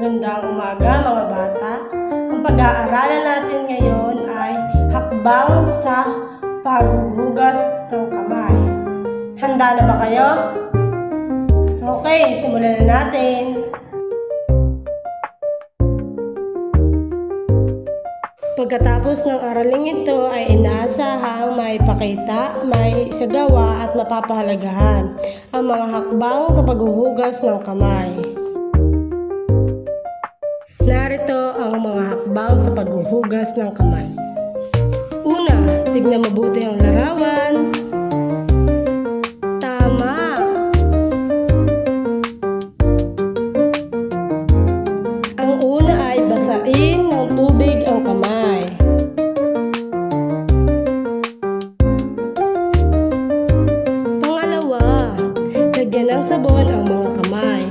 Magandang umaga mga bata. Ang pag-aaralan natin ngayon ay hakbang sa paghuhugas ng kamay. Handa na ba kayo? Okay, simulan na natin. Pagkatapos ng araling ito ay inaasahang may pakita, may isagawa at mapapahalagahan ang mga hakbang sa paghuhugas ng kamay. Narito ang mga hakbang sa paghuhugas ng kamay. Una, tignan mabuti ang larawan. Tama! Ang una ay basain ng tubig ang kamay. Pangalawa, lagyan ng sabon ang mga kamay.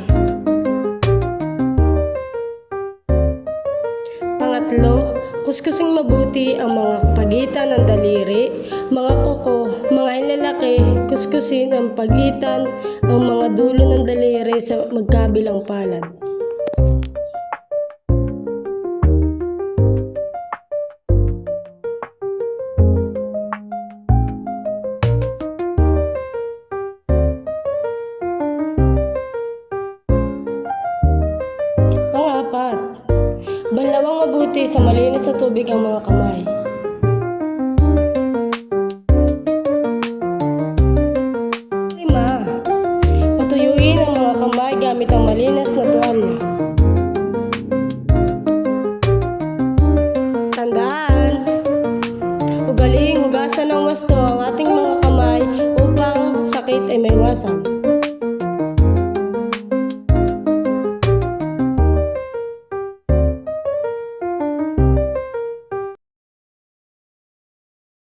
Pangatlo, kuskusing mabuti ang mga pagitan ng daliri, mga kuko, mga inlalaki, kuskusin ang pagitan ng mga dulo ng daliri sa magkabilang palad. Pang-apat, banlawang mabuti sa malinis na tubig ang mga kamay.